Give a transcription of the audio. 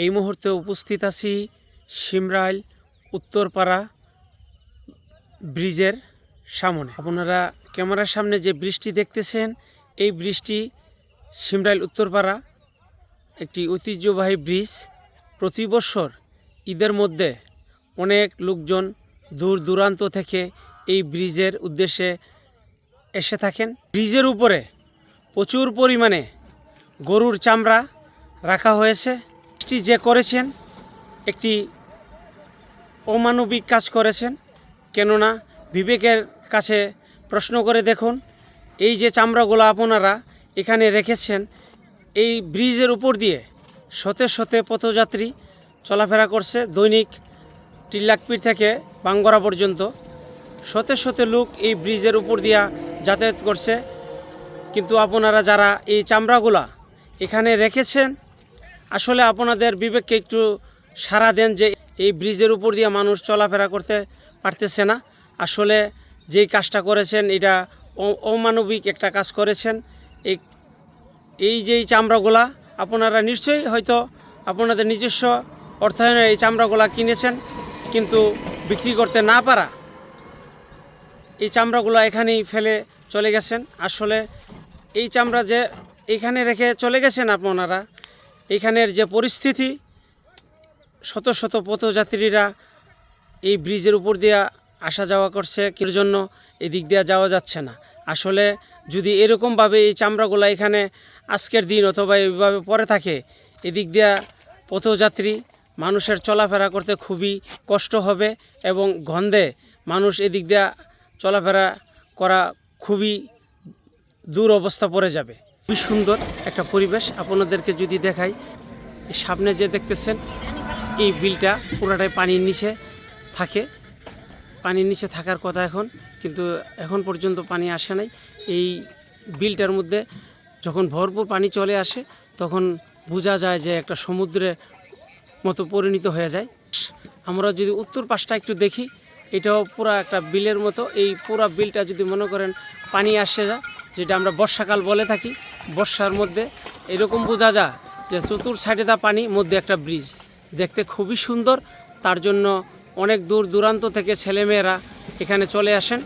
এই মুহূর্তে উপস্থিত আছি শিমরাইল উত্তরপাড়া ব্রিজের সামনে। আপনারা ক্যামেরার সামনে যে ব্রিজটি দেখতেছেন, এই ব্রিজটি শিমরাইল উত্তরপাড়া একটি ঐতিহ্যবাহী ব্রিজ। প্রতি বছর ঈদের মধ্যে অনেক লোকজন দূর দূরান্ত থেকে এই ব্রিজের উদ্দেশ্যে এসে থাকেন। ব্রিজের উপরে প্রচুর পরিমাণে গরুর চামড়া রাখা হয়েছে। ব্রিজটি যে করেছেন একটি অমানবিক কাজ করেছেন, কেননা বিবেকের কাছে প্রশ্ন করে দেখুন, এই যে চামড়াগুলো আপনারা এখানে রেখেছেন, এই ব্রিজের উপর দিয়ে শতে শতে পথযাত্রী চলাফেরা করছে। দৈনিক টিল্লাকপীর থেকে বাঙ্গরা পর্যন্ত শতে শতে লোক এই ব্রিজের উপর দিয়া যাতায়াত করছে। কিন্তু আপনারা যারা এই চামড়াগুলা এখানে রেখেছেন, আসলে আপনাদের বিবেককে একটু সাড়া দেন যে এই ব্রিজের উপর দিয়ে মানুষ চলাফেরা করতে পারতেছে না। আসলে যেই কাজটা করেছেন এটা অমানবিক একটা কাজ করেছেন। এই যেই চামড়াগুলা আপনারা নিশ্চয়ই হয়তো আপনাদের নিজস্ব অর্থায়নে এই চামড়াগুলা কিনেছেন, কিন্তু বিক্রি করতে না পারা এই চামড়াগুলো এখানেই ফেলে চলে গেছেন। আসলে এই চামড়া যে এখানে রেখে চলে গেছেন আপনারা, এইখানের যে পরিস্থিতি, শত শত পথযাত্রীরা এই ব্রিজের উপর দিয়ে আসা যাওয়া করছে, এর জন্য এদিক দিয়ে যাওয়া যাচ্ছে না। আসলে যদি এরকমভাবে এই চামড়াগুলো এখানে আজকের দিন অথবা এইভাবে পরে থাকে, এদিক দিয়ে পথযাত্রী মানুষের চলাফেরা করতে খুবই কষ্ট হবে এবং গন্ধে মানুষ এদিক দিয়ে চলাফেরা করা খুবই দূর অবস্থা পড়ে যাবে। খুবই সুন্দর একটা পরিবেশ আপনাদেরকে যদি দেখাই, সামনে যে দেখতেছেন এই বিলটা পুরাটাই পানির নিচে থাকে। পানির নিচে থাকার কথা এখন, কিন্তু এখন পর্যন্ত পানি আসে নাই। এই বিলটার মধ্যে যখন ভরপুর পানি চলে আসে তখন বোঝা যায় যে একটা সমুদ্রের মতো পরিণত হয়ে যায়। আমরা যদি উত্তর পাশটা একটু দেখি, এটাও পুরা একটা বিলের মতো। এই পুরা বিলটা যদি মনে করেন পানি আসে যায়, যেটা আমরা বর্ষাকাল বলে থাকি, বর্ষার মধ্যে এরকম বোঝা যায় যে চতুর সাইডে দা পানি, মধ্যে একটা ব্রিজ। দেখতে খুবই সুন্দর, তার জন্য অনেক দূর দূরান্ত থেকে ছেলেমেয়েরা এখানে চলে আসেন।